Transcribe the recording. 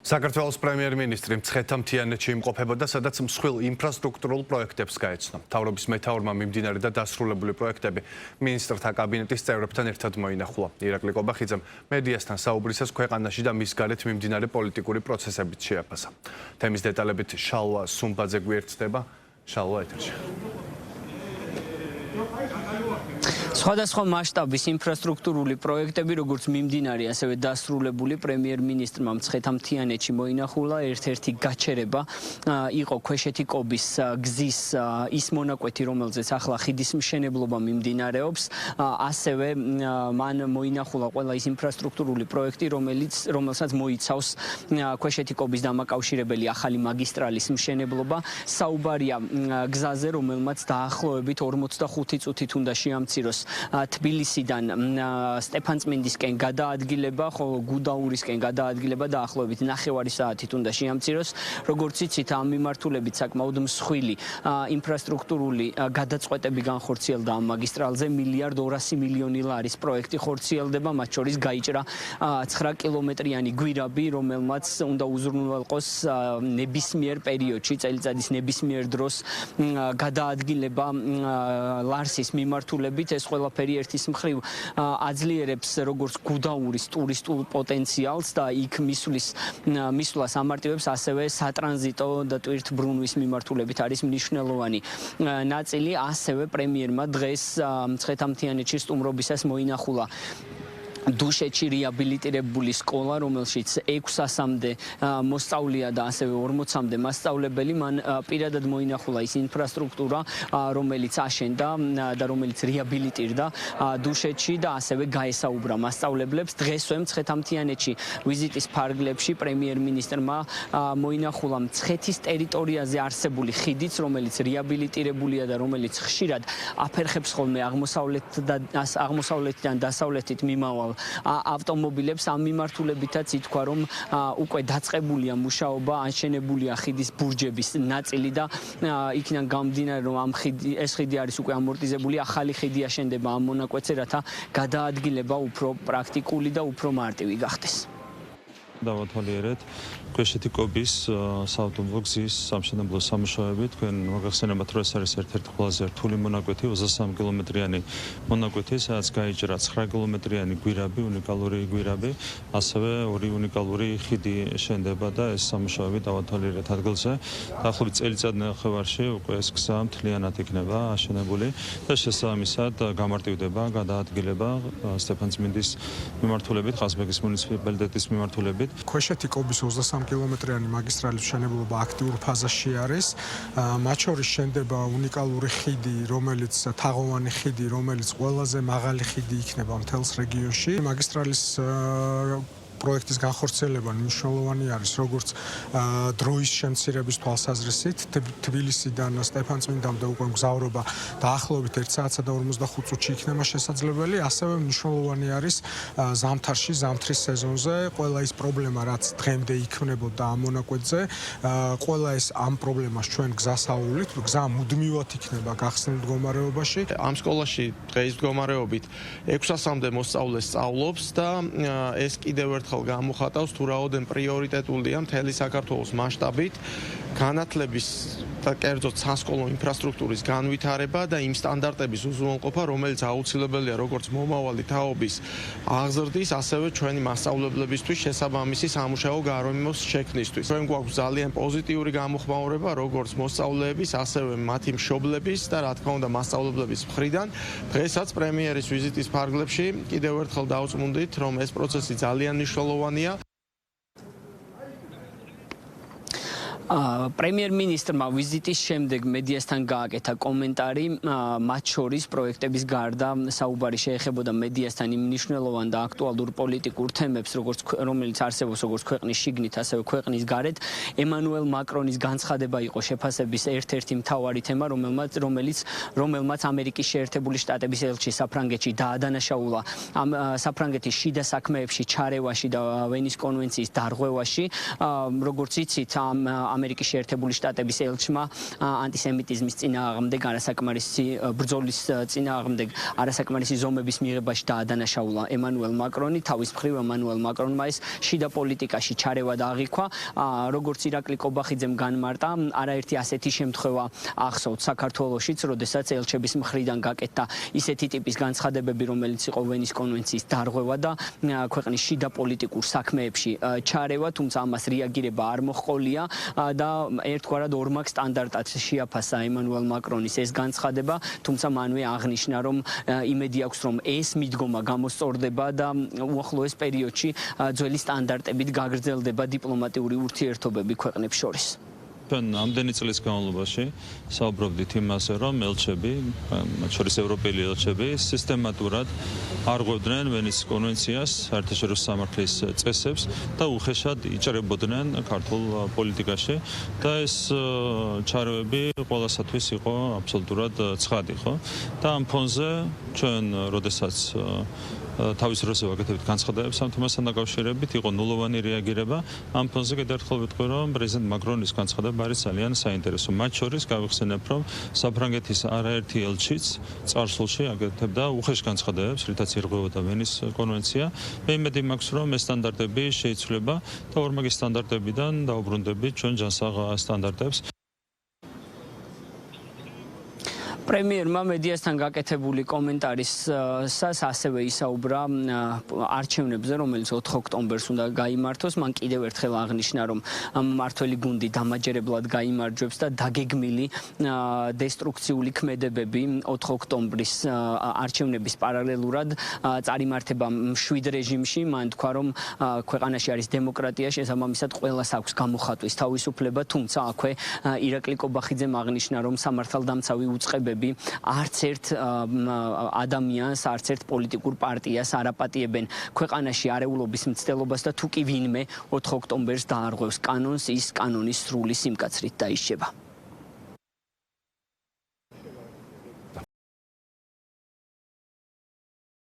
საქართველოს პრემიერ-მინისტრი მცხეთა-მთიანეთში იმყოფებოდა, სადაც მსხვილ ინფრასტრუქტურულ პროექტებს გაეცნო. მთავრობის მეთაურმა მიმდინარე და დასრულებული პროექტები მინისტრთა კაბინეტის წევრებთან ერთად მოინახულა. ირაკლი კობახიძემ მედიასთან საუბრისას ქვეყანაში და მის გარეთ მიმდინარე პოლიტიკური პროცესებით შეაფასა. თემის დეტალებით შალვა სუმბაძე გვერდდება. შალვა ეთერში. სხვადასხვა მასშტაბის ინფრასტრუქტურული პროექტები, როგორც მიმდინარე, ასევე დასრულებული პრემიერ-მინისტრმა მცხეთა-მთიანეთში მოინახულა. ერთ-ერთი გაჩერება იყო ქვეშეთი-კობის გზის ის მონაკვეთი, რომელზეც ახლა ხიდის მშენებლობა მიმდინარეობს. ასევე მან მოინახულა ყველა ის ინფრასტრუქტურული პროექტი, რომელსაც მოიცავს ქვეშეთი-კობის დამაკავშირებელი ახალი მაგისტრალის მშენებლობა. საუბარია გზაზე, რომელმაც დაახლოებით 45 წუთით უნდა შეამციროს თბილისიდან სტეფანწმინდისკენ გადაადგილება, ხოლო გუდაურისკენ გადაადგილება დაახლოებით 9 საათით უნდა შეამციროს. როგორც იცით, ამ მიმართულებით საკმაოდ მსხვილი ინფრასტრუქტურული გადაწყვეტები განხორციელდა ამ მაგისტრალზე. 1,2 მილიარდი ლარის პროექტი ხორციელდება, მათ შორის გაიჭრა 9 კილომეტრიანი გვირაბი, რომელმაც უნდა უზრუნველყოს ნებისმიერ პერიოდში, წელიწადის ნებისმიერ დროს გადაადგილება ლარსის მიმართულებით. ეს ყველაფერი ერთის მხრივ აძლიერებს როგორც გუდაურის ტურისტულ პოტენციალს და იქ მისვლას ამარტივებს, ასევე სატრანზიტო და ტვირთბრუნვის მიმართულებით არის მნიშვნელოვანი ნაწილი. ასევე პრემიერმა დღეს მცხეთა-მთიანეთში სტუმრობისას მოინახულა დუშეთში რეაბილიტირებული სკოლა, რომელშიც 600-მდე მოსწავლეა და ასევე 40-მდე მასწავლებელი. მან პირადად მოინახულა ის ინფრასტრუქტურა, რომელიც აშენდა და რომელიც რეაბილიტირდა დუშეთში და ასევე გაესაუბრა მასწავლებლებს. დღესვე მცხეთა-მთიანეთში ვიზიტის ფარგლებში პრემიერ-მინისტრმა მოინახულა მცხეთის ტერიტორიაზე არსებული ხიდიც, რომელიც რეაბილიტირებულია და რომელიც ხშირად აფერხებს ხოლმე აღმოსავლეთიდან დასავლეთით მიმავალ ავტომობილებს. ამ მიმართულებითაც ითქვა, რომ უკვე დაწყებულია მუშაობა, აშენებულია ხიდის ბურჯების ნაწილი და იქიდან გამომდინარე, რომ ეს ხიდი არის უკვე ამორტიზებული, ახალი ხიდი აშენდება ამ მონაკვეთზე, რათა გადაადგილება უფრო პრაქტიკული და უფრო მარტივი გახდეს. დავათვალიერეთ ქვეშეთი-კობის საავტომობილო გზის სამშენებლო სამუშაოები. თქვენ მოგახსენებათ, რომ ეს არის ერთ-ერთი ყველაზე რთული მონაკვეთი, 23 კილომეტრიანი მონაკვეთი, სადაც გაიჭრა 9 კილომეტრიანი გვირაბი, უნიკალური გვირაბი, ასევე 2 უნიკალური ხიდი შენდება და ეს სამუშაოები დავათვალიერეთ ადგილზე. დაახლოებით წელიწადნახევარში უკვე ეს გზა მთლიანად იქნება აშენებული და შესაბამისად გამარტივდება გადაადგილება სტეფანწმინდის მიმართულებით, ყაზბეგის მუნიციპალიტეტის მიმართულებით. ქვეშეთი-კობის 23 კილომეტრიანი მაგისტრალის მშენებლობა აქტიურ ფაზაში არის. მათ შორის შენდება უნიკალური ხიდი, რომელიც თაღოვანი ხიდი, რომელიც ყველაზე მაღალი ხიდი იქნება მთელს რეგიონში. მაგისტრალის პროექტის განხორციელება მნიშვნელოვანი არის როგორც დროის შემცირების თვალსაზრისით. თბილისიდან სტეფანწმინდამდე უკვე მგზავრობა დაახლოებით 1 საათსა და 45 წუთში იქნება შესაძლებელი. ასევე მნიშვნელოვანი არის ზამთარში, ზამთრის სეზონზე ყველა ის პრობლემა, რაც დღემდე იქნებოდა ამ მონაკვეთზე, ყველა ეს ამ პრობლემას ჩვენ გზას ავუვლით. გზა მუდმივად იქნება გახსნილ მდგომარეობაში. ამ სკოლაში დღეის მდგომარეობით 600-მდე მოსწავლე სწავლობს და ეს კიდევ ერთხელ გამოხატავს თუ რაოდენ პრიორიტეტულია მთელი საქართველოს მასშტაბით განათლების და კერძოდ სასკოლო ინფრასტრუქტურის განვითარება და იმ სტანდარტების უზრუნველყოფა, რომელიც აუცილებელია როგორც მომავალი თაობის აღზრდის, ასევე ჩვენი მასწავლებლებისთვის შესაბამისი სამუშაო გარემოს შექმნისთვის. ჩვენ გვაქვს ძალიან პოზიტიური გამოხმაურება როგორც მოსწავლეების, ასევე მათი მშობლების და რა თქმა უნდა მასწავლებლების მხრიდან. დღესაც პრემიერის ვიზიტის ფარგლებში კიდევ ერთხელ დავწმუნდით, რომ ეს პროცესი ძალიან მნიშვნელოვანია. პრემიერ-მინისტრმა ვიზიტის შემდეგ მედიასთან გააკეთა კომენტარი. მათ შორის პროექტების გარდა საუბარი შეეხებოდა მედიასთან იმ მნიშვნელოვან და აქტუალურ პოლიტიკურ თემებს, რომელიც არსებობს როგორც ქვეყნის შიგნით, ასევე ქვეყნის გარეთ. ემანუელ მაკრონის განცხადება იყო შეფასების ერთ-ერთი მთავარი თემა, რომელმაც ამერიკის შეერთებული შტატების ელჩი საფრანგეთში დაადანაშაულა ამ საფრანგეთის შიდა საქმეებში ჩარევაში და ვენის კონვენციის დარღვევაში. როგორც იცით, ამერიკის შეერთებული შტატების ელჩმა ანტისემიტიზმის წინააღმდეგ არასაკმარისი ბრძოლის წინააღმდეგ არასაკმარისი ზომების მიღებაში დაადანაშაულა ემანუელ მაკრონი. თავის მხრივ ემანუელ მაკრონმა ეს შიდა პოლიტიკაში ჩარევა დააღიქვა. როგორც ირაკლი კობახიძემ განმარტა, არაერთი ასეთი შემთხვევა ახსოვთ საქართველოშიც, როდესაც ელჩების მხრიდან გაკეთდა ისეთი ტიპის განცხადებები, რომელიც იყო ვენის კონვენციის დარღვევა და ქვეყნის შიდა პოლიტიკურ საქმეებში ჩარევა, თუმცა ამას რეაგირება არ მოჰყოლია და ერთგვარად ორმაგ სტანდარტად შეაფასა ემანუელ მაკრონის ეს განცხადება, თუმცა მანვე აღნიშნა, რომ იმედი აქვს, რომ ეს მიდგომა გამოსწორდება და უახლოეს პერიოდში ძველი სტანდარტებით გაგრძელდება დიპლომატიური ურთიერთობები ქვეყნებს შორის. ჩვენ ამდენი წლის განმავლობაში საუბრობდით იმაზე, რომ ელჩები, მათ შორის ევროპელი ელჩები, სისტემატურად არღვევდნენ ვენის კონვენციას, საერთაშორისო სამართლის წესებს და უხეშად იჭრებოდნენ ქართულ პოლიტიკაში და ეს ჩარევები ყველასათვის იყო აბსოლუტურად ცხადი, ხო? და ამ ფონზე ჩვენ, როდესაც თავის დროს ვაკეთებთ განცხადებებს ამ თემასთან დაკავშირებით, იყო ნულოვანი რეაგირება. ამ ფონზე კიდევ ერთხელ ვიტყვი, რომ პრეზიდენტ მაკრონის განცხადება არის ძალიან საინტერესო. მათ შორის გავიხსენებ, რომ საფრანგეთის არაერთი ელჩიც წარსულში აკეთებდა უხეშ განცხადებებს, რითაც ირღვევოდა ვენის კონვენცია. მე იმედი მაქვს, რომ ეს სტანდარტები შეიცვლება და ორმაგი სტანდარტებიდან დაუბრუნდებით ჩვენ ჯანსაღ სტანდარტებს. პრემიერმა მედიასთან გაკეთებული კომენტარისას ასევე ისაუბრა არჩევნებზე, რომელიც 4 ოქტომბერს უნდა გაიმართოს. მან კიდევ ერთხელ აღნიშნა, რომ მმართველი გუნდი დამაჯერებლად გაიმარჯვებს და დაგეგმილი დესტრუქციული ქმედებები 4 ოქტომბრის არჩევნების პარალელურად წარიმართება მშვიდ რეჟიმში. მან თქვა, რომ ქვეყანაში არის დემოკრატია, შესაბამისად ყველას აქვს გამოხატვის თავისუფლება, თუმცა აქვე ირაკლი კობახიძემ აღნიშნა, რომ სამართალდამცავი უწყებები არც ერთ ადამიანს, არც ერთ პოლიტიკურ პარტიას არ აპატიებენ ქვეყანაში არეულობის მცდელობას და თუ კი ვინმე 4 ოქტომბერს დაარღვევს კანონს, ის კანონის სრული სიმკაცრით დაიშჩება.